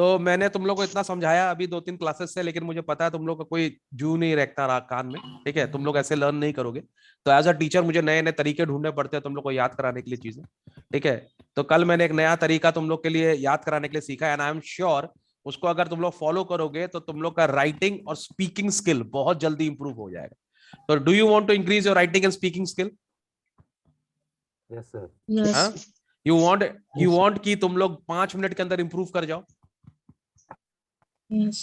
तो मैंने तुम लोग को इतना समझाया अभी 2-3 क्लासेस से, लेकिन मुझे पता है तुम लोग का कोई जू नहीं रखता रहा कान में, ठीक है, तुम लोग ऐसे लर्न नहीं करोगे। तो एज अ टीचर मुझे नए नए तरीके ढूंढने पड़ते हैं तुम लोग को याद कराने के लिए चीजें, ठीक है। तो कल मैंने एक नया तरीका तुम लोग के लिए याद कराने के लिए सीखा, एंड आई एम श्योर उसको अगर तुम लोग फॉलो करोगे तो तुम लोग का राइटिंग और स्पीकिंग स्किल बहुत जल्दी इंप्रूव हो जाएगा। तो do you want to increase your writing and speaking skill? Yes sir. Yes. You want कि तुम लोग 5 मिनट के अंदर इंप्रूव कर जाओ, Yes.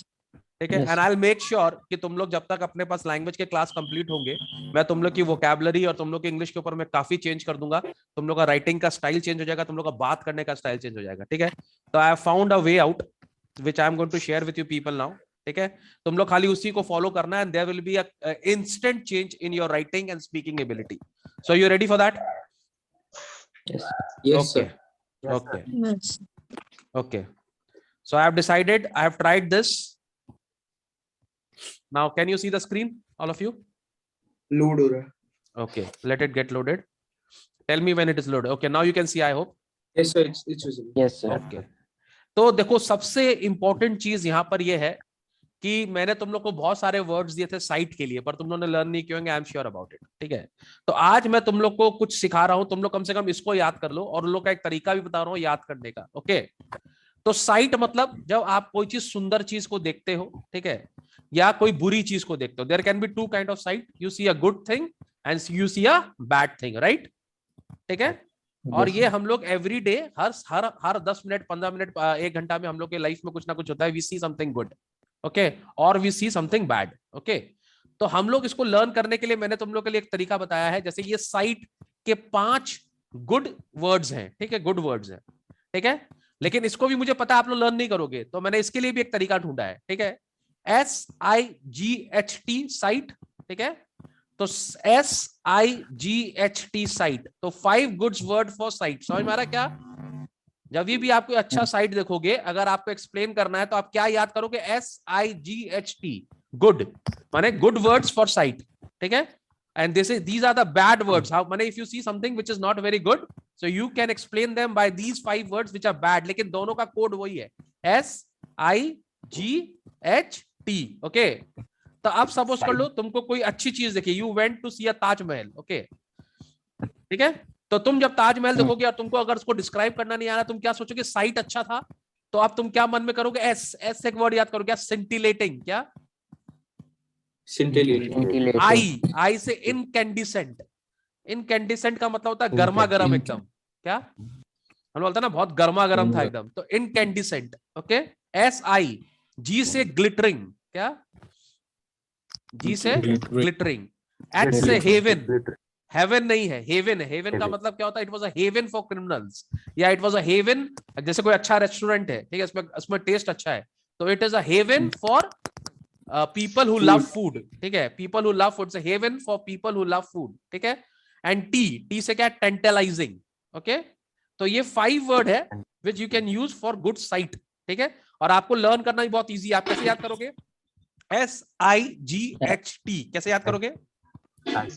ठीक है। And I will make sure कि तुम लोग जब तक अपने पास लैंग्वेज के क्लास कंप्लीट होंगे, मैं तुम लोग की वोकैबुलरी और तुम लोग की इंग्लिश के ऊपर मैं काफी चेंज कर दूंगा। तुम लोग का राइटिंग का स्टाइल चेंज हो जाएगा, तुम लोग का बात करने का स्टाइल चेंज हो जाएगा, ठीक है। तो I have found a way out which I am going to share with you people now, ठीक है। तुम लोग खाली उसी को फॉलो करना, and there will be a instant change in your writing and speaking ability. So you ready for that? Yes, Okay. sir. Okay. Yes. Okay. So I have decided, I have tried this. Now, can you see the screen, all of you? Load हो रहा है. Okay, let it get loaded. Tell me when it is loaded. Okay, now you can see, I hope. Yes, sir. It's visible. Yes sir. Okay. तो देखो सबसे important चीज यहां पर यह है कि मैंने तुम लोग को बहुत सारे वर्ड्स दिए थे साइट के लिए, पर तुम लोगों ने लर्न नहीं किए होंगे, I am sure about it, ठीक है। तो आज मैं तुम लोग को कुछ सिखा रहा हूं, तुम लोग कम से कम इसको याद कर लो, और उन लोग का एक तरीका भी बता रहा हूं याद करने का, ओके। तो साइट मतलब जब आप कोई चीज सुंदर चीज को देखते हो, ठीक है, या कोई बुरी चीज को देखते हो, there can be 2 kind of sight, you see a good thing and you see a bad thing, right, ठीक है। और ये हम लोग एवरी डे हर 10 मिनट 15 मिनट 1 घंटा में हम लोग के लाइफ में कुछ ना कुछ होता है, we see something good, okay, और we see something bad, okay. तो हम लोग इसको लर्न करने के लिए मैंने तुम लोग के लिए एक तरीका बताया है, जैसे ये साइट के 5 गुड वर्ड्स हैं, ठीक है, गुड वर्ड्स हैं, ठीक है। लेकिन इसको भी मुझे पता है आप लोग लर्न नहीं करोगे, तो मैंने इसके लिए भी एक तरीका ढूंढा है, ठीक है। SIGHT साइट, ठीक है। तो SIGHT साइट, तो 5 गुड्स वर्ड फॉर साइट, समझ में आ रहा है क्या? जब भी आप कोई अच्छा साइट देखोगे, अगर आपको एक्सप्लेन करना है तो आप क्या याद करोगे? SIGHT, गुड, माने गुड वर्ड्स फॉर साइट, ठीक है। And these are the bad words. How माने if you see something which is not very good, so you can explain them by these 5 words which are bad. लेकिन दोनों का code वही है, SIGHT, okay. तो अब सपोज कर लो तुमको कोई अच्छी चीज देखी, you went to see a Taj Mahal, okay, ठीक है। तो तुम जब ताजमहल देखोगे और तुमको अगर उसको डिस्क्राइब करना नहीं आ रहा, तुम क्या सोचोगे? साइट अच्छा था, तो अब तुम क्या मन में करोगे? एस से एक वर्ड याद करोगे, क्या? सिंटिलेटिंग, क्या? Scintillating. आई से इनकैंडिसेंट, इनकैंडिसेंट का मतलब होता है गर्मा गर्म एकदम, क्या हम बोलते हैं ना, बहुत गर्मा गर्म था एकदम, तो इनकैंडिसेंट, ओके। SI, जी से ग्लिटरिंग, क्या? जी से ग्लिटरिंग। H से हेवन, हेवन नहीं है, हेवन है। हेवन का मतलब क्या होता है? It was a haven for criminals, या इट वाज अ हेवन, जैसे कोई अच्छा रेस्टोरेंट है, ठीक है, इसमें टेस्ट अच्छा है, तो it is a haven for people who love food, ठीक है, people who love food, haven for people who love food, ठीक है। एंड टी से क्या? Tantalizing, okay. तो ये 5 वर्ड है which you can use for good sight, ठीक है। और आपको लर्न करना भी बहुत इजी है। आप कैसे याद करोगे? SIGHT कैसे याद करोगे?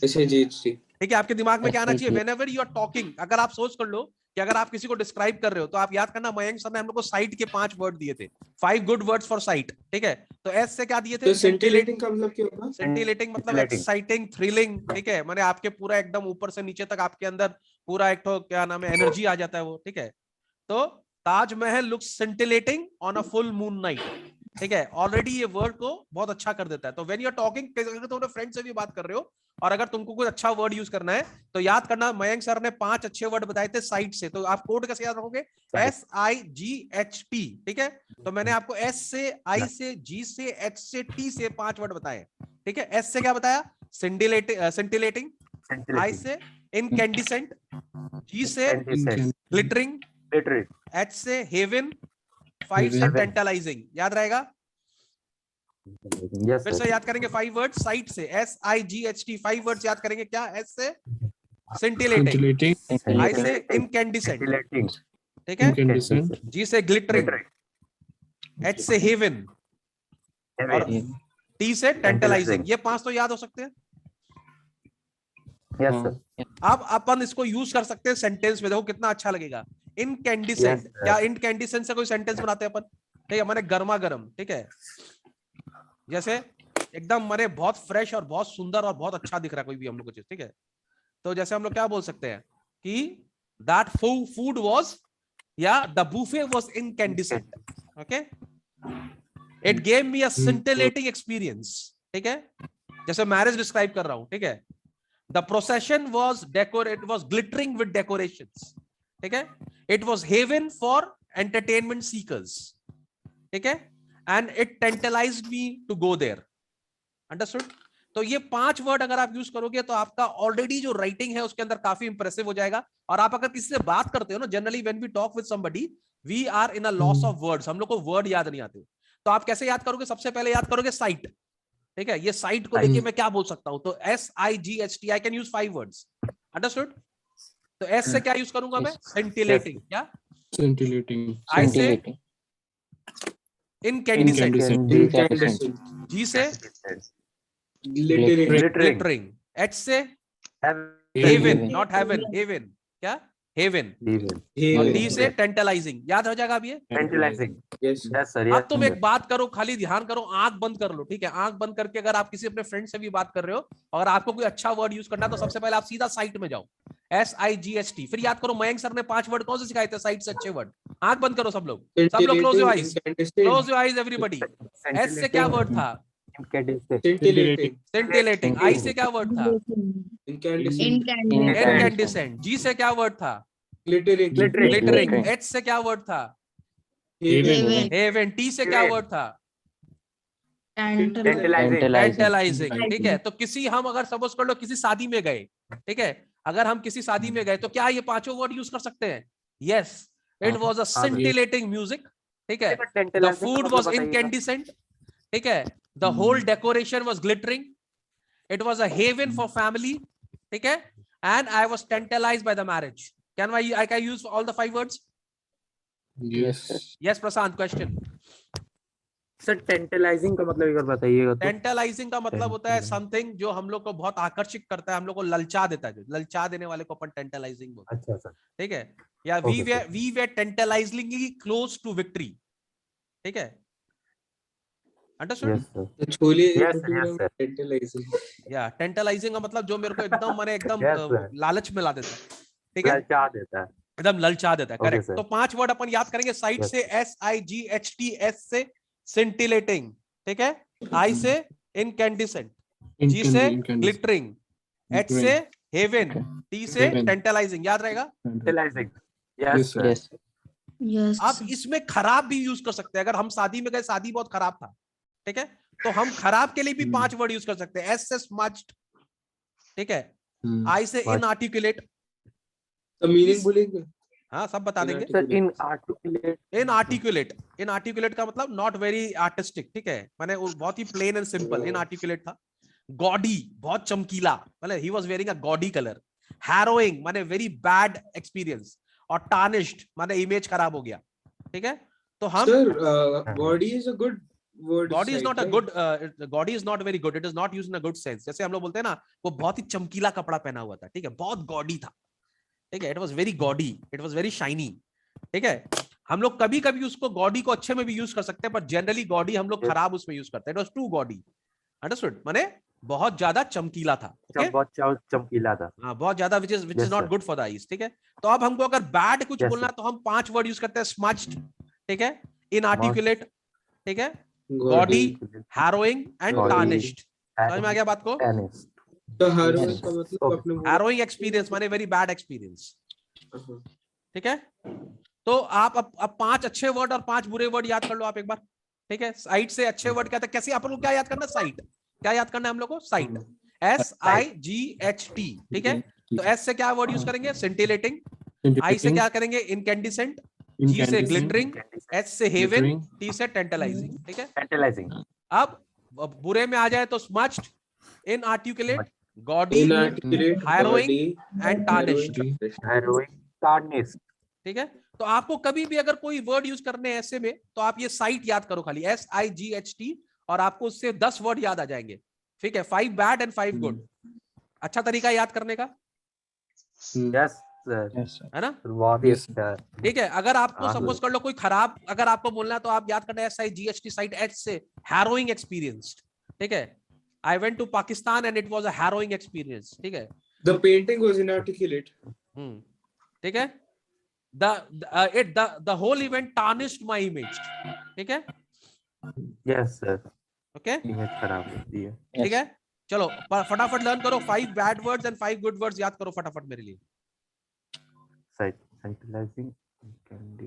SIGHT. ठीक है, आपके दिमाग में क्या आना चाहिए? व्हेनेवर यू आर टॉकिंग, अगर आप सोच कर लो कि अगर आप किसी को डिस्क्राइब कर रहे हो, तो आप याद करना, मयंक सर ने हम लोग को साइट के 5 वर्ड दिए थे, 5 गुड वर्ड्स फॉर साइट, ठीक है। तो एस से क्या दिए थे? तो scintillating का मतलब क्या होगा? सेंटिलेटिंग मतलब एक्साइटिंग, थ्रिलिंग, ठीक है, माने आपके पूरा एकदम ऊपर से नीचे तक आपके अंदर पूरा एक तो क्या नाम है, एनर्जी आ जाता है वो, ठीक है। तो Taj Mahal looks scintillating on a full moon night, ठीक है, ऑलरेडी ये वर्ड को बहुत अच्छा कर देता है। तो व्हेन यू आर टॉकिंग, अगर तुम अपने फ्रेंड से भी बात कर रहे हो और अगर तुमको कोई अच्छा वर्ड यूज करना है, तो याद करना, मयंक सर ने 5 अच्छे वर्ड बताए थे साइट से, तो आप कोड कैसे याद रखोगे? SIGHT, ठीक है। तो मैंने आपको S से, I से, G से, H से, T से 5 वर्ड बताए, ठीक है। S से क्या बताया? सेंटिलेटिंग, I से इनकैंडिसेंट, G से ग्लिटरिंग, H से हेवन, 5 से टेंटलाइजिंग, याद रहेगा? फिर से याद करेंगे 5 वर्ड साइट से, SIGHT 5 वर्ड्स याद करेंगे, क्या? S से सेंटिलेटिंग, I से इनकैंडिसेंट, ठीक है, G से ग्लिटरिंग, H से हेवन, और T से टेंटलाइजिंग। ये 5 तो याद हो सकते हैं। Yes sir. अब अपन इसको यूज कर सकते हैं सेंटेंस में, देखो कितना अच्छा लगेगा। इनकैंडिसेंट, क्या इनकैंडिसेंट से कोई सेंटेंस बनाते हैं अपन? ठीक है, माने गर्मा गर्म, ठीक है, जैसे एकदम माने बहुत फ्रेश और बहुत सुंदर और बहुत अच्छा दिख रहा है कोई भी हम लोग को चीज, ठीक है। तो जैसे हम लोग क्या बोल सकते हैं कि दैट फूड वाज, या the buffet was incandescent, okay, it gave me a scintillating experience, ठीक है, जैसे मैरिज डिस्क्राइब कर रहा हूं, ठीक है। The procession was glittering with decorations, ठीक है, it was heaven for entertainment seekers, ठीक है, and it tantalized me to go there, understood. तो ये 5 वर्ड अगर आप यूज करोगे तो आपका ऑलरेडी जो राइटिंग है उसके अंदर काफी इंप्रेसिव हो जाएगा। और आप अगर किसी से बात करते हो ना, generally when we talk with somebody we are in a loss of words, हम लोग को वर्ड याद नहीं आते। तो आप कैसे याद करोगे? सबसे पहले याद करोगे साइट, ठीक है, ये साइट को लेके मैं क्या बोल सकता हूं, तो SIGHT, I can use 5 words, understood. तो S से क्या यूज करूंगा मैं? सेंटिलेटिंग, क्या? Scintillating. I से इनकैंडिसेंट, Incandescent. G से Glittering. ग्लिटरिंग, H से हेवन, नॉट हेवन, हेवन, क्या? हेवन, और Haven. D से टेंटलाइजिंग। याद हो जाएगा अब ये? Tantalizing. Yes. Yes, sir. अब Yes, तुम sir. एक बात करो, खाली ध्यान करो, आंख बंद कर लो, ठीक है, आंख बंद करके अगर आप किसी अपने फ्रेंड से भी बात कर रहे हो और आपको कोई अच्छा वर्ड यूज करना है तो सबसे पहले आप सीधा साइट में जाओ, SIGHT। फिर याद करो मयंक सर ने 5 वर्ड कौन से सिखाए थे साइट से अच्छे वर्ड? आंख बंद करो सब लोग, close your eyes, close your eyes everybody. S से क्या वर्ड था? Scintillating. सेंटिलेटिंग। I से क्या वर्ड था? Incandescent. इनकैंडिसेंट। G से क्या वर्ड था? Glittering. ग्लिटरिंग। H से क्या वर्ड था? Haven. हेवन। T से क्या वर्ड था? Tantalizing. टेंटलाइजिंग, ठीक है। तो किसी, हम अगर सपोज कर लो किसी शादी में गए, ठीक है, अगर हम किसी शादी में गए तो क्या ये 5 वर्ड यूज कर सकते हैं? Yes, it was a scintillating music, ठीक है, द फूड वाज इनकैंडिसेंट, ठीक है, the whole decoration was glittering, it was a haven for family, ठीक है, and I was tantalized by the marriage. Can I can use all the 5 words? Yes. Yes Prashant, question. Sir tantalizing का मतलब एक बार बताइएगा तो। Tantalising का मतलब होता है समथिंग जो हम लोग को बहुत आकर्षित करता है, हम लोग को ललचा देता है, जो ललचा देने वाले को अपन टेंटलाइजिंग बोलते हैं, अच्छा सर। ठीक है। या we way tantalizingly close to victory, ठीक है, understood. Yes sir. The chole Yes, sir. Yes, sir. tantalizing. या टेंटलाइजिंग का मतलब जो मेरे को एकदम माने एकदम Yes, sir. लालच में ला देता है, ठीक है, ललचा देता है। एकदम ललचा देता है, Okay, करेक्ट। sir. तो 5 वर्ड अपन याद करेंगे साइट Yes. से, SIGHT, S से scintillating, ठीक है, I से incandescent, G से glittering, H से heaven, T से Heaven. tantalizing। याद रहेगा? Tantalizing. Yes, Yes, sir. sir. Yes. आप इसमें खराब भी यूज कर सकते हैं। अगर हम शादी में गए, शादी बहुत खराब था, ठीक है, तो हम खराब के लिए भी 5 वर्ड यूज कर सकते हैं। S से smudged, ठीक है, I से Smudged. inarticulate, The meaning बोलेंगे? हाँ सब बता देंगे। Sir, inarticulate. इनआर्टिकुलेट, इनआर्टिकुलेट का मतलब नॉट वेरी आर्टिस्टिक, ठीक है, माने वो बहुत ही प्लेन एंड सिंपल इनआर्टिकुलेट था। गॉडी, बहुत चमकीला, मतलब he was wearing a gaudy colour. Harrowing माने वेरी बैड एक्सपीरियंस, और टार्निश्ड माने इमेज खराब हो गया, ठीक है। तो हम Sir, gaudy is a good word. Gaudy is side, not a right? Good, gaudy is not very good, it is not used in a good sense. जैसे हम लोग बोलते हैं ना, वो बहुत ही चमकीला कपड़ा पहना हुआ था, ठीक है, बहुत गॉडी था, ठीक है, it was very gaudy, it was very shiny, ठीक है। हम लोग कभी कभी उसको गॉडी को अच्छे में भी यूज कर सकते हैं, पर जनरली गॉडी हम लोग खराब उसमें यूज करते हैं। It was too gaudy, understood, माने बहुत ज्यादा चमकीला था, okay? बहुत चमकीला था। हाँ, बहुत ज्यादा, which is Yes, not sir. Good for the eyes, ठीक है। तो अब हमको अगर बैड कुछ Yes, बोलना है तो हम 5 वर्ड यूज करते हैं, स्मज्ड, ठीक है, इनआर्टिकुलेट, ठीक है, gaudy, harrowing and Gaudy. Tarnished. समझ में आ गया बात को? Tennis. तो heroin Yes. का मतलब आपने बोला? हैरोइंग एक्सपीरियंस माने वेरी बैड एक्सपीरियंस, हाँ। ठीक है। तो आप अब 5 अच्छे वर्ड और 5 बुरे वर्ड याद कर लो आप एक बार, ठीक है। साइट से अच्छे वर्ड क्या था? कैसे अपन को क्या याद करना? साइट, क्या याद करना है हम लोग को? साइट, SIGHT, ठीक है। तो S से क्या वर्ड यूज करेंगे? सेंटिलेटिंग। I से क्या करेंगे? इनकैंडिसेंट। G से ग्लिटरिंग, H से हेवन, T से टेंटलाइजिंग, ठीक है। Tantalizing. अब बुरे में आ जाए तो smudged, inarticulate, gaudy, Inarticulate, Harrowing gaudy, and tarnished, Harrowing. Tarnished. ठीक है। तो आपको कभी भी अगर कोई वर्ड यूज करने हैं ऐसे में, तो आप ये साइट याद करो खाली, SIGHT, और आपको उससे 10 वर्ड याद आ जाएंगे, ठीक है। 5 बैड एंड 5 गुड। अच्छा तरीका याद करने का। Yes. Sir Yes, sir. है ना? बहुत ही Yes, अच्छा है। ठीक है, अगर आपको हाँ, सपोज कर लो कोई खराब, अगर आपको बोलना है तो आप याद करना है SIGHT साइट H से हैरोइंग एक्सपीरियंस्ड। ठीक है, I went to Pakistan and it was a harrowing experience. ठीक है, The painting was inarticulate. ठीक है, the whole event tarnished my image। ठीक है, यस सर, ओके, इमेज खराब होती है। ठीक है। चलो फटाफट लर्न करो 5 bad words and 5 good words, याद करो फटाफट मेरे लिए। साइटलाइजिंग कैंडी,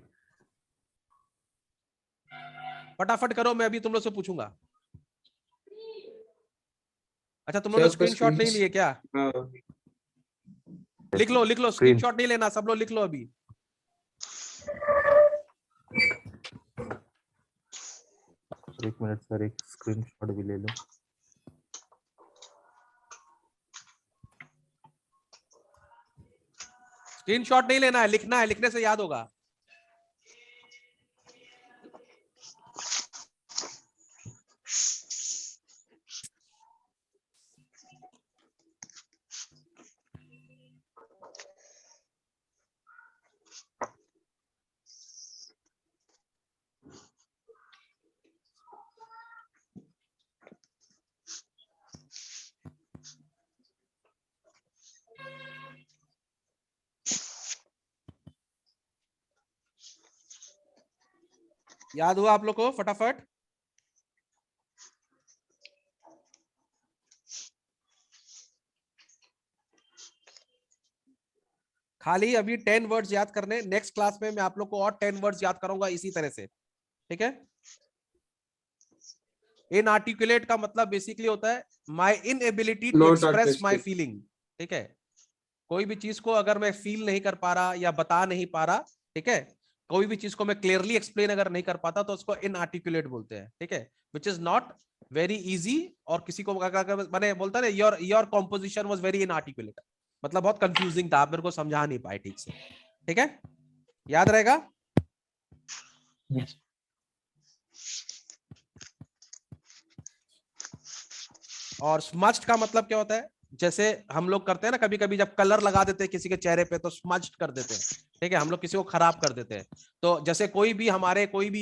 फटाफट करो, मैं अभी तुम लोग से पूछूंगा। अच्छा, तुम लोग सर, ने आपका स्क्रीनशॉट नहीं screen- लिए क्या? हाँ, लिख लो स्क्रीनशॉट नहीं लेना, सब लोग लिख लो अभी। एक मिनट सर, एक स्क्रीनशॉट भी ले लो। स्क्रीनशॉट नहीं लेना है, लिखना है, लिखने से याद होगा। याद हुआ आप लोग को? फटाफट। खाली अभी 10 वर्ड्स याद करने, नेक्स्ट क्लास में मैं आप लोग को और 10 वर्ड्स याद करूंगा इसी तरह से। ठीक है, इनआर्टिकुलेट का मतलब बेसिकली होता है my inability to Not express my artistic. Feeling. ठीक है, कोई भी चीज को अगर मैं फील नहीं कर पा रहा या बता नहीं पा रहा, ठीक है, कोई भी चीज को मैं क्लियरली एक्सप्लेन अगर नहीं कर पाता तो उसको इनआर्टिकुलेट बोलते हैं। ठीक है, which is not very easy, और किसी को मैंने बोलता ना your composition was very inarticulate, मतलब बहुत कंफ्यूजिंग था, आप मेरे को समझा नहीं पाए ठीक से। ठीक है, याद रहेगा? Yes. और स्मज्ड का मतलब क्या होता है? जैसे हम लोग करते हैं ना कभी कभी, जब कलर लगा देते हैं किसी के चेहरे पे तो स्मज्ड कर देते हैं। ठीक है, हम लोग किसी को खराब कर देते हैं। तो जैसे कोई भी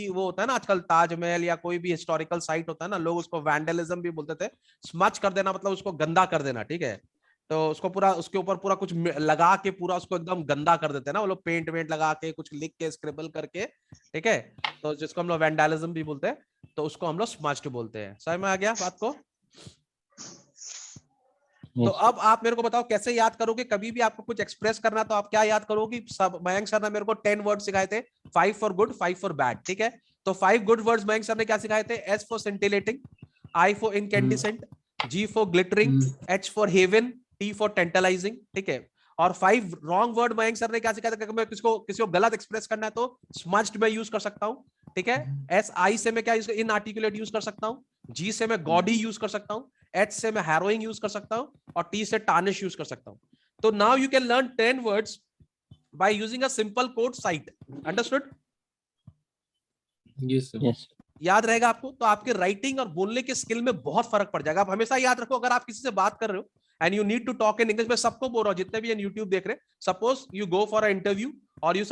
वो होता है ना आजकल, ताजमहल या कोई भी हिस्टोरिकल साइट होता है ना, लोग उसको वैंडलिज्म भी बोलते थे। स्मज कर देना मतलब उसको गंदा कर देना। ठीक है, तो उसको पूरा, उसके ऊपर पूरा कुछ लगा के पूरा उसको एकदम गंदा कर देते हैं ना वो लोग, पेंट वेंट लगा के, कुछ लिख के, स्क्रिबल करके। ठीक है, तो जिसको हम लोग वैंडलिज्म भी बोलते हैं, तो उसको हम लोग स्मज्ड बोलते हैं। समझ में आ गया बात को? तो अब आप मेरे को बताओ कैसे याद करोगे? कभी भी आपको कुछ एक्सप्रेस करना तो आप क्या याद करोगे? सब मयंक सर ने मेरे को 10 वर्ड सिखाए थे, 5 फॉर गुड, 5 फॉर बैड। ठीक है, तो 5 गुड वर्ड्स मयंक सर ने क्या सिखाए थे? S for scintillating, I for incandescent, G for glittering, H for heaven, T for tantalizing. ठीक है, और 5 रॉन्ग वर्ड मयंक सर ने क्या सिखाया था? मैं किसी को गलत एक्सप्रेस करना है तो स्मज्ड में यूज कर सकता हूं। ठीक है, SI से मैं क्या यूज, इनआर्टिकुलेट यूज कर सकता हूं, G से मैं गॉडी यूज कर सकता हूं, H से मैं हैरोइंग यूज कर सकता हूं, और T से टार्निश यूज कर सकता हूं। तो now you can learn 10 words by using a simple code site. Understood? Yes, sir. Yes. याद रहेगा आपको? तो आपके राइटिंग और बोलने के स्किल में बहुत फर्क पड़ जाएगा। आप हमेशा याद रखो, अगर आप किसी से बात कर रहे हो and you need to talk in English, मैं सबको बोल रहा हूं जितने भी यूट्यूब देख रहे हैं, suppose you go for a interview और you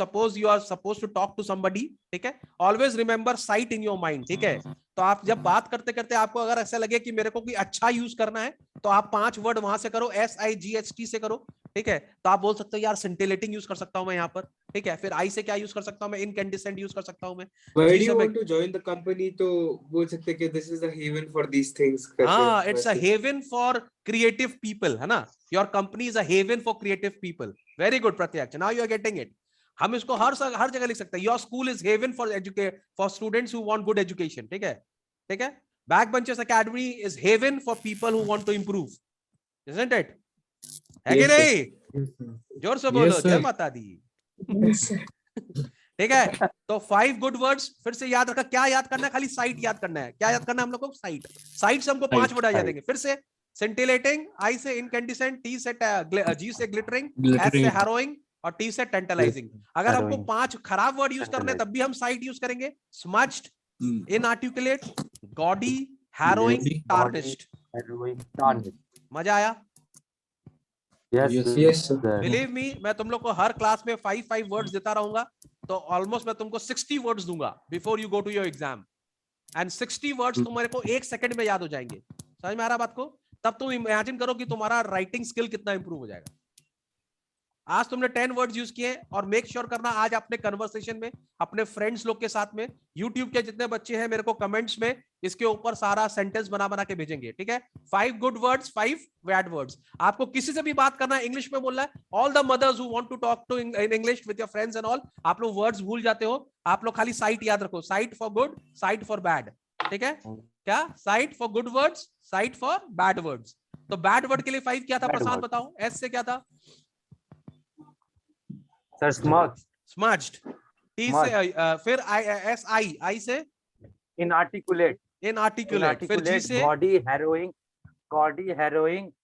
are suppose to talk to somebody, ठीक है, always remember sight in your mind. ठीक है, तो आप जब बात करते करते आपको अगर ऐसा लगे कि मेरे को कोई अच्छा यूज करना है, तो आप 5 वर्ड वहां से करो, SIGHT से करो। ठीक है, तो आप बोल सकते हो यार सेंटिलेटिंग यूज कर सकता हूं मैं यहाँ पर। ठीक है, फिर आई से क्या यूज कर सकता हूं मैं? इनकैंडिसेंट यूज कर सकता हूं मैं। Why जी do you से मैं, want to join the company? तो बोल सकते कि this is a haven for these things हाँ, करके इट्स अ वैसे। हेवन फॉर क्रिएटिव पीपल, है ना? Your company is a haven for creative people. Very good Pratyaksh, now you are getting it. हम इसको हर जगह लिख सकते हैं। Your school is heaven for students who want good education. ठीक है, ठीक है, back benchers academy is heaven for people who want to improve, isn't it? है कि Yes, sir. नहीं? जोर से बोलो, Yes, जय sir. माता दी। ठीक है, तो 5 गुड वर्ड्स फिर से याद रखा। क्या याद करना है? खाली साइट याद करना है। क्या याद करना है हम लोग को? साइट। साइट से हमको 5 वर्ड आ जाएंगे। फिर से सेंटिलेटिंग, I से इनकैंडिसेंट, T से G से ग्लिटरिंग, S से Glittering. हैरोइंग, और T से टेंटलाइजिंग। अगर हमको Harrowing. 5 खराब वर्ड यूज करने तब भी हम साइट यूज करेंगे। Smudged, inarticulate, gaudy, harrowing, Gaudy. Tarnished. मजा आया? Yes. Yes. Yes, sir. sir. Believe me, मैं तुम लोग को हर क्लास में 5 वर्ड्स देता रहूंगा, तो ऑलमोस्ट मैं तुमको 60 वर्ड्स दूंगा before you go to your exam, and 60 words तुम्हारे को 1 सेकंड में याद हो जाएंगे। समझ में आ रहा बात को? तब तुम इमेजिन करो कि तुम्हारा राइटिंग स्किल कितना इंप्रूव हो जाएगा। आज तुमने 10 वर्ड्स यूज किए, और मेक श्योर करना आज अपने कन्वर्सेशन में अपने फ्रेंड्स लोग के साथ में, यूट्यूब के जितने बच्चे हैं मेरे को कमेंट्स में इसके ऊपर सारा सेंटेंस बना बना के भेजेंगे, ठीक है? 5 गुड वर्ड्स, 5 बैड वर्ड्स। आपको किसी से भी बात करना है इंग्लिश में बोलना है। All the mothers who want to talk to in English with your friends and all, आप लोग वर्ड्स भूल जाते हो, आप लोग खाली साइट याद रखो, site for good, site for bad, ठीक है? क्या? Site for good words, site for bad words. तो बैड वर्ड के लिए 5 क्या था प्रशांत, बताओ? एस से क्या था सर स्मग्ड, स्मज्ड, टी से फिर एस आई से इनआर्टिकुलेट, इनआर्टिकुलेट, फिर जी से gaudy harrowing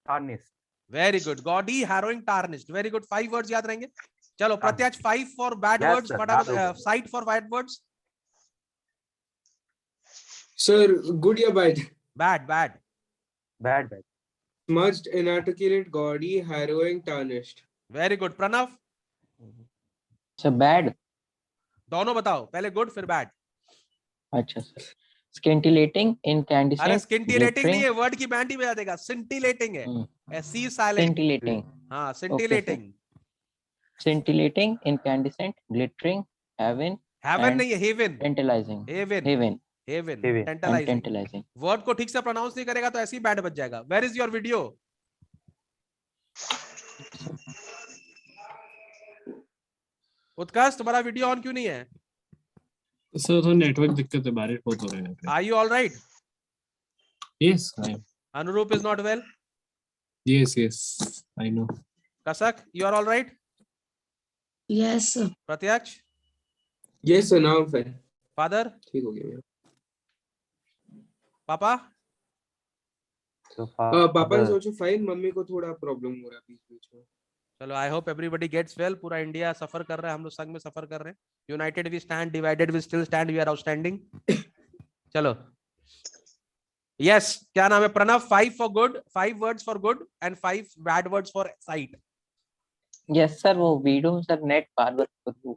tarnished. Very good, gaudy harrowing tarnished, very good. 5 words याद रहेंगे। चलो Pratyaksh 5 for bad Yes, words, sir, फटाफट याद होगा। Sight for bad words. Sir, good या bad? Bad bad bad bad Smudged, inarticulate, gaudy, harrowing, tarnished. Very good. Pranav, sir bad. दोनों बताओ, पहले गुड फिर बैड। अच्छा सर, स्किंटिलेटिंग, अरे इनकैंडिसेंट, स्किंटिलेटिंग नहीं है, वर्ड की बैंड ही बजा देगा, सिंटिलेटिंग है, सी साइलेंट। स्किंटिलेटिंग, हाँ, scintillating. Scintillating, incandescent, glittering, heaven, heaven नहीं है, heaven, tantalizing, heaven, heaven heaven, Heaven. And tantalizing. Tantalizing. Word को ठीक से प्रोनाउंस नहीं करेगा तो ऐसे ही बैंड बज जाएगा। Where is your video? Utkarsh, तुम्हारा वीडियो ऑन क्यों नहीं है? सर तो नेटवर्क दिक्कत है, बारिश बहुत हो रहा है यहाँ पे। Are you all right? Yes, I am. Anurup is not well. Yes, I know. Kasak, you are all right? Yes, sir. Pratyaksh, Yes, sir. Now I'm fine. Father, ठीक हो गया मेरा। पापा, पापा ने सोचो फाइन, मम्मी को थोड़ा प्रॉब्लम हो रहा है बीच बीच में। चलो I hope everybody gets well. पूरा इंडिया सफर कर रहा है, हम लोग संग में सफर कर रहे हैं। United we stand, divided we still stand, we are outstanding. चलो यस, क्या नाम है Pranav? 5 for good, 5 words for good and 5 bad words for sight. Yes sir, वो वीडियो सर नेट बार बार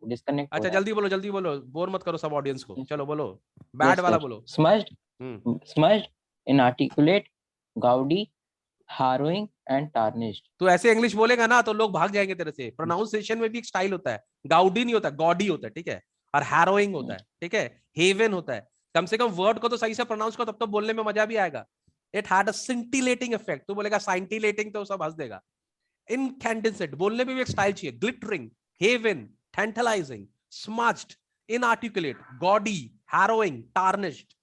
डिस्कनेक्ट। अच्छा जल्दी बोलो, बोर मत करो सब ऑडियंस को। चलो बोलो, बैड वाला बोलो। Smudged, smudged, inarticulate, gaudy, harrowing and tarnished. तू ऐसे इंग्लिश बोलेगा ना तो लोग भाग जाएंगे तेरे से। प्रोनाउंसिएशन में भी एक स्टाइल होता है, गाउडी नहीं होता, गॉडी होता है, ठीक है? और हैरोइंग होता है, ठीक है? हेवन होता है। कम से कम वर्ड को तो सही से प्रोनाउंस करो, तब तो बोलने में मजा भी आएगा। It had a scintillating effect. तू बोलेगा साइंटिलेटिंग तो सब हंस देगा। इनकैंडिसेंट, बोलने में भी एक स्टाइल चाहिए। Glittering, heaven, tantalizing, smudged, inarticulate, gaudy, harrowing, tarnished,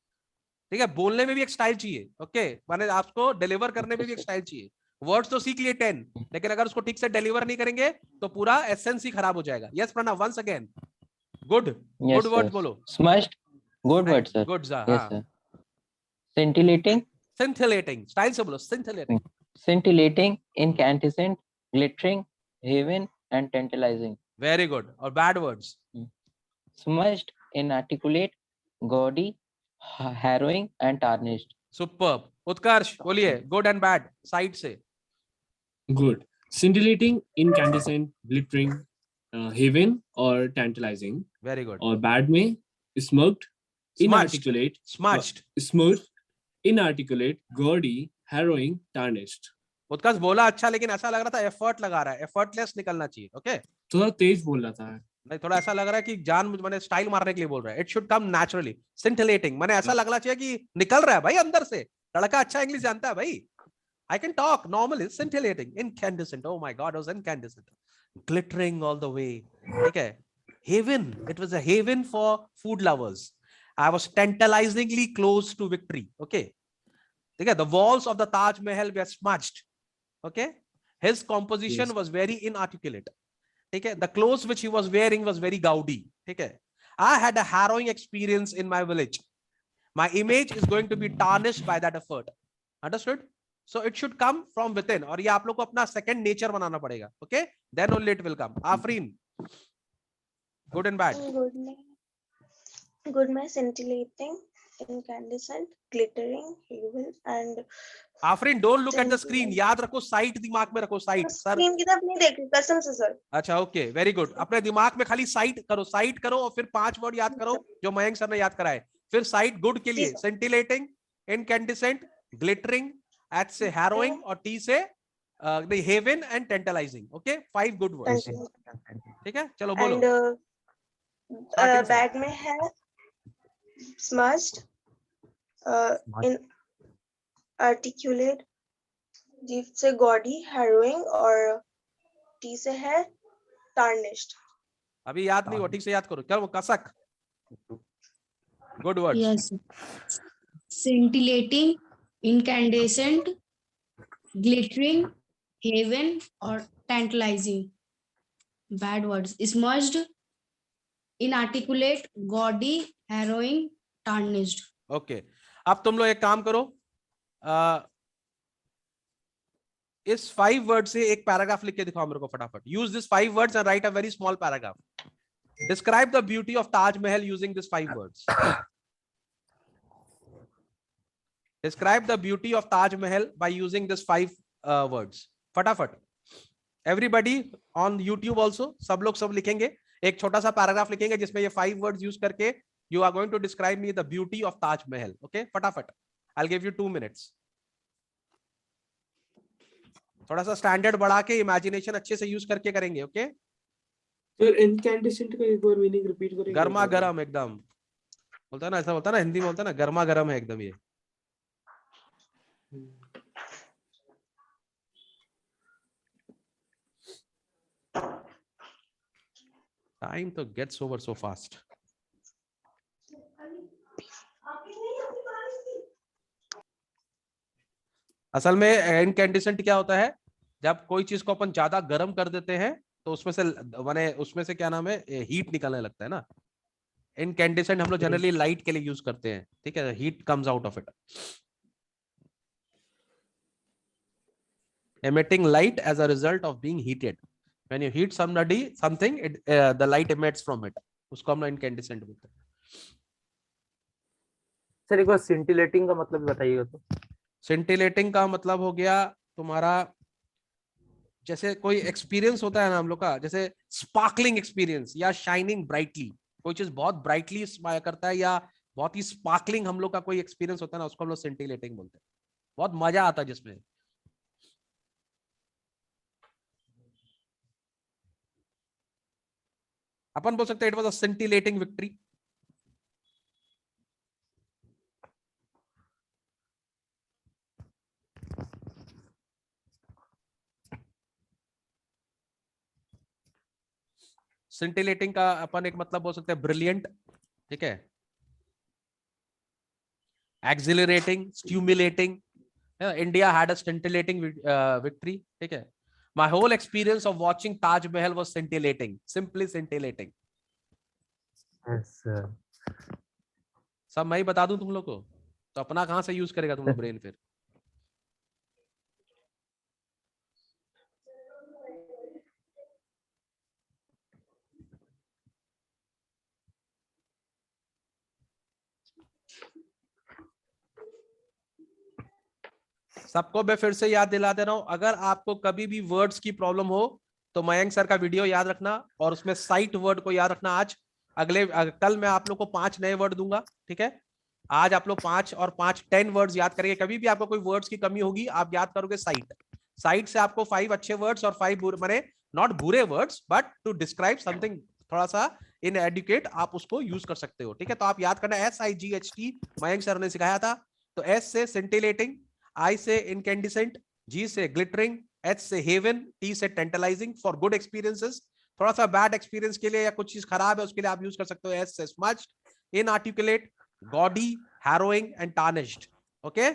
ठीक है? बोलने में भी एक स्टाइल चाहिए, ओके? माने आपको डिलीवर करने में भी एक स्टाइल चाहिए। वर्ड्स तो सीख लिए 10, लेकिन अगर उसको ठीक से डिलीवर नहीं करेंगे तो पूरा एसेंस ही खराब हो जाएगा। Yes Pranav, once again good word बोलो। Smudged, good word sir. Good, yes sir. Scintillating, scintillating, style से बोलो, scintillating. scintillating, incandescent, glittering, heaven and tantalizing. Very good. और bad words? Smudged, inarticulate, gaudy, harrowing and tarnished. Superb. Utkarsh बोलिए good and bad side से। Good. Scintillating, incandescent, glittering, heaven और tantalizing. Very good. और bad में smoked, inarticulate, smudged. smooth, inarticulate, gaudy, harrowing, tarnished. उत्कर्ष बोला अच्छा, लेकिन ऐसा लग रहा था एफर्ट लगा रहा है, एफर्टलेस निकलना चाहिए, ओके? थोड़ा तेज बोल रहा था। नहीं, थोड़ा ऐसा लग रहा है कि जान मैंने स्टाइल मारने के लिए बोल रहा है। It should come naturally. Scintillating मैंने ऐसा लगना चाहिए कि निकल रहा है भाई अंदर से। लड़का अच्छा इंग्लिश जानता है भाई। I can talk normally. Scintillating, incandescent. Oh my God, it was incandescent. Glittering all the way. Okay. Haven. It was a haven for food lovers. I was tantalizingly close to victory. Okay. Okay. The walls of the Taj Mahal were smudged. Okay. His composition was very inarticulate. Okay. The clothes which he was wearing was very gaudy. Okay. I had a harrowing experience in my village. My image is going to be tarnished by that effort. Understood? So it should come from within. और ये आप लोग को अपना second nature बनाना पड़ेगा. Okay? Then only it will come. Afreen. Good and bad. Good में scintillating, incandescent, glittering, heaven, and Afreen don't look at the screen, tantalizing. याद रखो साइट दिमाग में रखो, साइट सर। स्क्रीन की तरफ नहीं देख रही कसम से सर। अच्छा ओके वेरी गुड, अपने दिमाग में खाली साइट करो और फिर 5 वर्ड याद करो जो मयंक सर ने याद कराए। फिर साइट गुड के लिए सेंटिलेटिंग, इनकैंडिसेंट, ग्लिटरिंग, एच से हैरोइंग और टी से नहीं heaven and tantalising. Okay 5 good words, ठीक है चलो बोलो। एंड बैग में है स्मज्ड, इन आर्टिकुलेट, जी से गॉडी, हैरोइंग और टी से है टार्निश्ड। अभी याद नहीं हुआ, ठीक से याद करो। क्या वो कसक, good words. Yes. Scintillating, incandescent, glittering, heaven or tantalizing. Bad words. Smudged, inarticulate, gaudy, harrowing, tarnished. Okay अब तुम लोग एक काम करो, इस 5 वर्ड से एक पैराग्राफ लिख के दिखाओ मेरे को फटाफट। Use this 5 words and write a very small paragraph. Describe the beauty of Taj Mahal using this 5 words. Describe the beauty of Taj Mahal by using this 5 words फटाफट। एवरीबडी ऑन यूट्यूब ऑल्सो, सब लोग सब लिखेंगे, एक छोटा सा पैराग्राफ लिखेंगे जिसमें ये 5 वर्ड्स यूज करके you are going to describe me the beauty of Taj Mahal. Okay फटाफट, I will give you 2 minutes. थोड़ा सा स्टैंडर्ड बढ़ा के इमेजिनेशन अच्छे से यूज करके करेंगे। ओके सर इनकैंडिसेंट का एक बार मीनिंग रिपीट करेंगे? गर्मा गर्म एकदम, बोलता है ना, ऐसा बोलता है ना हिंदी में, बोलता है ना गर्मा गर्म है एकदम ये। टाइम तो गेट्स ओवर सो फास्ट। असल में इनकैंडिसेंट क्या होता है, जब कोई चीज को अपन ज्यादा गर्म कर देते हैं तो उसमें से माने उसमें से क्या नाम है हीट निकलने लगता है ना। इनकैंडिसेंट हम लोग जनरली लाइट के लिए यूज करते हैं, ठीक है, heat comes out of it. emitting light as a result of being heated. When you heat something the light emits from it, उसको हम लोग incandescent बोलते हैं। सर एक बार scintillating का मतलब बताइएगा तो। Scintillating का मतलब हो गया तुम्हारा, जैसे कोई एक्सपीरियंस होता है ना हम लोग का, जैसे स्पार्कलिंग एक्सपीरियंस या शाइनिंग ब्राइटली, कोई चीज बहुत ब्राइटली करता है या बहुत ही स्पार्कलिंग हम लोग का कोई एक्सपीरियंस होता है ना, उसको हम लोग scintillating बोलते हैं। बहुत मजा आता है जिसमें। अपन बोल सकते हैं it was a scintillating victory। scintillating का अपन एक मतलब बोल सकते हैं ब्रिलियंट, ठीक है, exhilarating, stimulating। India had a scintillating victory, ठीक है। My whole experience of watching Taj Mahal was scintillating, simply scintillating। Yes sir। सब मैं ही बता दूं तुम लोग को, तो अपना कहां से यूज करेगा तुम लोग ब्रेन फिर। सबको मैं फिर से याद दिला दे रहा हूं, अगर आपको कभी भी वर्ड्स की प्रॉब्लम हो तो मयंक सर का वीडियो याद रखना और उसमें साइट वर्ड को याद रखना। आज कल मैं आप लोग को 5 नए वर्ड दूंगा, ठीक है। आज आप लोग 5 और 5 10 वर्ड्स याद करेंगे। कभी भी आपको कोई वर्ड्स की कमी होगी आप याद करोगे साइट से आपको 5 अच्छे वर्ड्स और 5 बुरे, माने नॉट बुरे words but to describe something थोड़ा सा इनएडुकेट, आप उसको यूज कर सकते हो, ठीक है। तो आप याद करना SIGHT मयंक सर ने सिखाया था। तो S से scintillating, I से incandescent, G से glittering, H से heaven, T से tantalizing फॉर गुड एक्सपीरियंसेस। थोड़ा सा बैड एक्सपीरियंस के लिए या कुछ चीज खराब है उसके लिए आप यूज कर सकते हो S से smudged, inarticulate, gaudy, harrowing and tarnished। Okay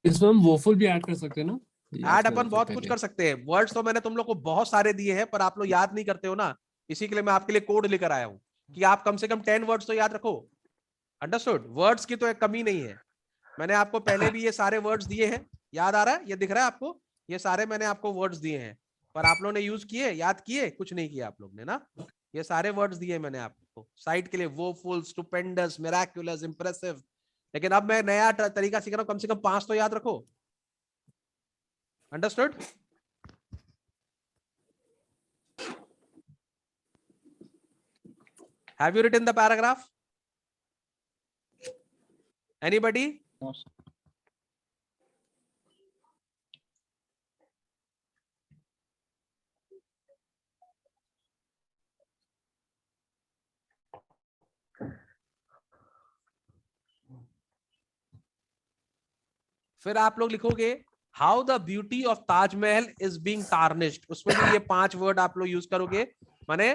इसमें हम woeful भी ऐड कर सकते हैं ना? ऐड अपन बहुत कुछ कर सकते हैं। वर्ड्स तो मैंने तुम लोग को बहुत सारे दिए हैं पर आप लोग याद नहीं करते हो ना, इसी के लिए मैं आपके लिए कोड लेकर आया हूं कि आप कम से कम 10 वर्ड्स तो याद रखो। अंडरस्टूड? वर्ड्स की तो एक कमी नहीं है। मैंने आपको पहले भी ये सारे वर्ड्स दिए हैं, याद आ रहा है, ये दिख रहा है आपको, ये सारे मैंने आपको वर्ड्स दिए हैं पर आप लोगों ने यूज किए, याद किए? कुछ नहीं किया आप लोग ने ना। ये सारे वर्ड्स दिए मैंने आपको साइट के लिए, वोफुल, स्टुपेंडस, मिराक्युलस, इंप्रेसिव, लेकिन अब मैं नया तरीका सीख रहा हूं, कम से कम 5 तो याद रखो। Understood? Have you written the paragraph? Anybody? No, sir. फिर आप लोग लिखोगे how the beauty of Taj Mahal is being tarnished. उसमें भी ये 5 वर्ड आप लोग यूज करोगे। माने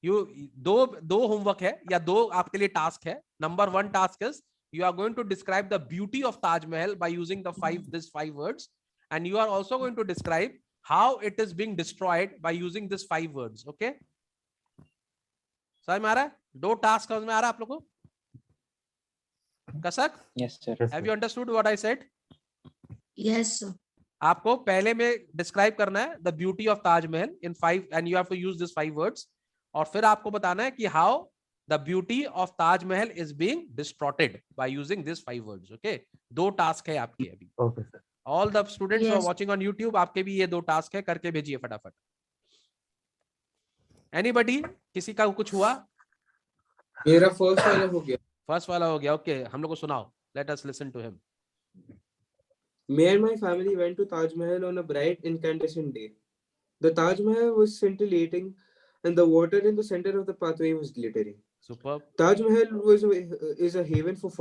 दो होमवर्क है या 2 आपके लिए टास्क है। Number 1 task is you are going to describe the beauty of Taj Mahal by using the 5 words, and you are also going to describe how it is being destroyed by using this 5 words. Okay, समझ में आ रहा है? 2 task समझ में आ रहा है आप लोगों को? कसक? Yes, sir. Have you understood what I said? Yes, sir. आपको पहले में डिस्क्राइब करना है the beauty of Taj Mahal in 5 and you have to use this 5 words, और फिर आपको बताना है कि how the beauty of Taj Mahal is being distorted by using this 5 words. Okay, 2 task है आपके अभी। Okay sir. All the students who are Yes. Watching on YouTube, आपके भी ये 2 टास्क है, करके भेजिए फटाफट। एनीबॉडी? किसी का कुछ हुआ? मेरा फर्स्ट वाला हो गया। फर्स्ट वाला हो गया। ओके, हम लोग को सुनाओ। Let us listen to him. Me and my family went to Taj Mahal on a bright incandescent day. The Taj Mahal was scintillating and the water in the center of the pathway was glittering. Superb. Taj Mahal is a haven for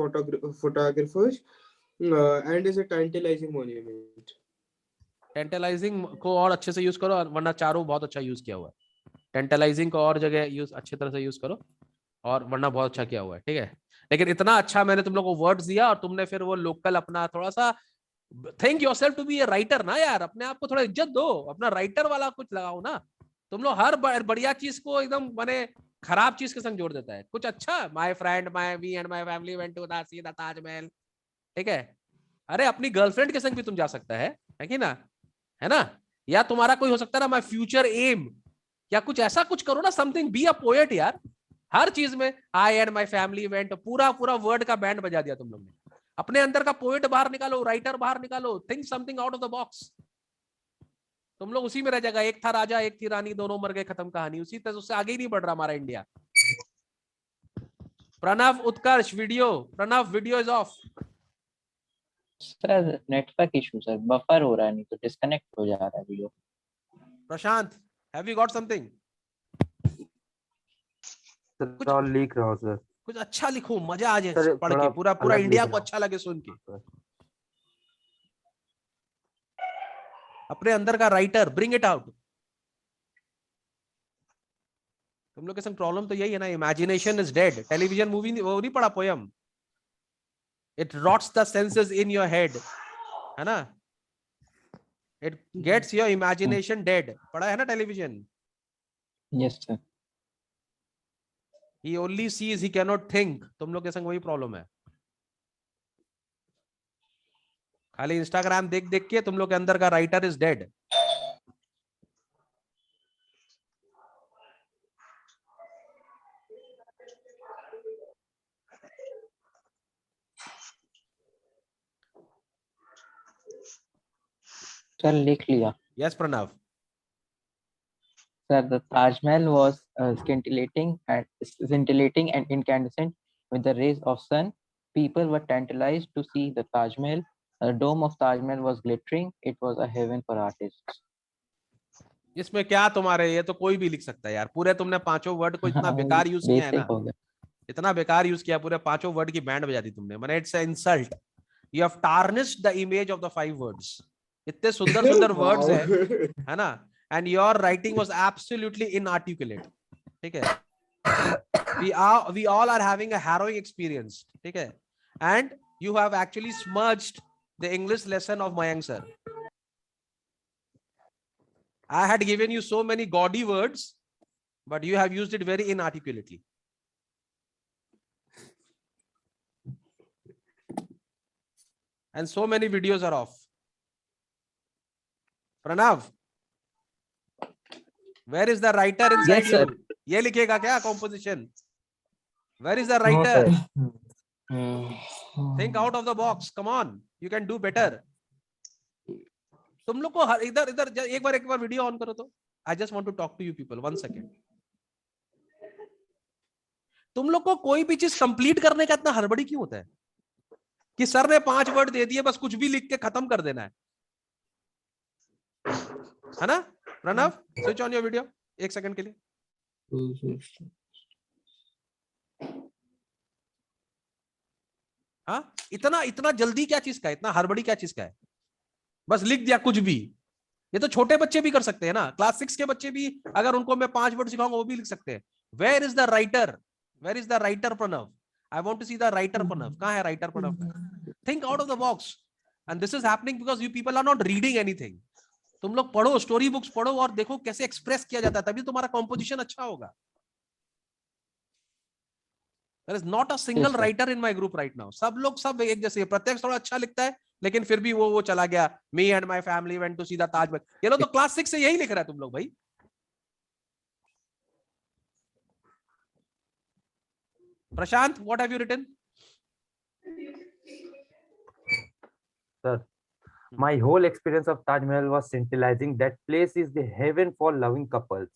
photographers and is a tantalizing monument. Tantalising को और अच्छे से use करो, वरना चारों बहुत अच्छा use किया हुआ है। टेंटलाइजिंग को और जगह यूज अच्छे तरह से यूज करो, और वरना बहुत अच्छा किया हुआ है। ठीक है, लेकिन इतना अच्छा मैंने तुम लोग को वर्ड्स दिया और तुमने फिर वो लोकल अपना थोड़ा सा think yourself to be a writer ना यार। अपने आप को थोड़ा इज्जत दो, अपना राइटर वाला कुछ लगाओ ना। तुम लोग हर बढ़िया चीज को एकदम माने खराब चीज के संग जोड़ देता है। कुछ अच्छा, my friend we and my family went to the Taj Mahal. ठीक है, अरे अपनी गर्लफ्रेंड के संग भी तुम जा सकता है कि ना, है ना? या तुम्हारा कोई हो सकता है ना माय फ्यूचर एम, या कुछ ऐसा कुछ करो ना, समथिंग, बी अ पोएट यार। हर चीज में आई एंड माय फैमिली वेंट, पूरा वर्ड का बैंड बजा दिया तुम लोग ने। अपने अंदर का पोएट बाहर निकालो, राइटर बाहर निकालो, think something out of the box. तुम लोग उसी में रह जाएगा, एक था राजा एक थी रानी, दोनों मर गए, खत्म कहानी। उसी तरह उससे आगे ही नहीं बढ़ रहा हमारा India. Pranav Utkarsh video, Pranav video is off. Sir network issue sir, buffer हो रहा है, नहीं तो डिस्कनेक्ट हो जा रहा है video. Prashant, have you got something? Sir और लिख रहा हूँ सर। कुछ अच्छा लिखो, मजा आ जाए सर, पढ़ के, थोड़ा पूरा अलग इंडिया लिख को रहा अच्छा लगे सुन के। अपने अंदर का राइटर, ब्रिंग इट आउट। तुम लोग के संग प्रॉब्लम तो यही है ना, imagination is dead. Television movie वो नहीं पढ़ा poem, it rots the senses in your head, है ना? It gets your imagination dead. पढ़ा है ना television? Yes sir. He only sees, he cannot think. तुम लोग के संग वही प्रॉब्लम है। खाली इंस्टाग्राम देख देख के तुम लोग के अंदर का राइटर इज डेड। सर लिख लिया। Yes Pranav. Sir, the Taj Mahal was scintillating and incandescent with the rays of sun. People were tantalized to see the Taj Mahal. The dome of Taj Mahal was glittering. It was a heaven for artists. इसमें क्या तुम्हारे, ये तो कोई भी लिख सकता है यार। पूरे तुमने 5 वर्ड को इतना बेकार यूज किया है Basic हो ना, गया। इतना बेकार यूज किया, पूरे 5 वर्ड की बैंड बजा दी तुमने। माने it's a insult. You have tarnished the image of the 5 words. इतने सुंदर सुंदर वर्ड्स है ना, and your writing was absolutely inarticulate. ठीक है, we all are having a harrowing experience. ठीक है, and you have actually smudged the English lesson of Mayank sir. I had given you so many gaudy words, but you have used it very inarticulately. And so many videos are off. Pranav, where is the writer inside Yes, sir. you? ये लिखेगा क्या composition? Where is the writer? Think out of the box, come on, you can do better. तुम लोग को इधर इधर एक बार video on करो तो, I just want to talk to you people, 1 second. तुम लोग को कोई भी चीज कंप्लीट करने का इतना हड़बड़ी क्यों होता है कि सर ने 5 वर्ड दे दिए, बस कुछ भी लिख के खत्म कर देना है ना? Pranav, switch on your video 1 second के लिए। हाँ, इतना जल्दी क्या चीज का है, इतना हड़बड़ी क्या चीज का है? बस लिख दिया कुछ भी। ये तो छोटे बच्चे भी कर सकते हैं ना, क्लास 6 के बच्चे भी, अगर उनको मैं 5 वर्ड सिखाऊंगा वो भी लिख सकते हैं। Where is the writer, where is the writer Pranav? I want to see the writer Pranav. कहां है writer Pranav? Think out of the box. And this is happening because you people are not reading anything. तुम लोग पढ़ो, story books पढ़ो और देखो कैसे express किया जाता है, तभी तुम्हारा कॉम्पोजिशन अच्छा होगा। There is not a single Yes, sir. writer in my group right now. सब लोग सब एक जैसे, प्रत्यक्ष थोड़ा अच्छा लिखता है लेकिन फिर भी वो चला गया, me and my family went to see the Taj Mahal. ये लोग तो क्लास 6 से यही लिख रहा है तुम लोग भाई। प्रशांत, what have you written? Sir, my whole experience of Taj Mahal was scintillating. That place is the heaven for loving couples,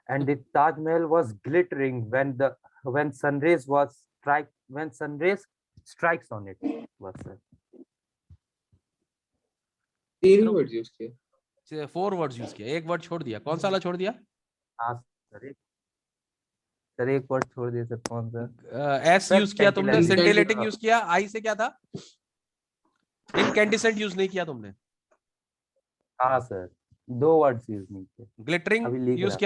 and the Taj Mahal was glittering when sunrays strikes on it. Was sir. 3 words use किए। 4 words use किया, 1 word छोड़ दिया। कौन सा वाला छोड़ दिया? हाँ सर, एक वर्ड छोड़ दिया सर। कौन सा? एस Sir, यूज किया तुमने, scintillating. scintillating यूज किया, आई से क्या था? इनकैंडिसेंट यूज नहीं किया तुमने, हाँ सर, 2 वर्ड्स यूज नहीं किए। ग्लिटरिंग अभी लिख यूज रहा। किया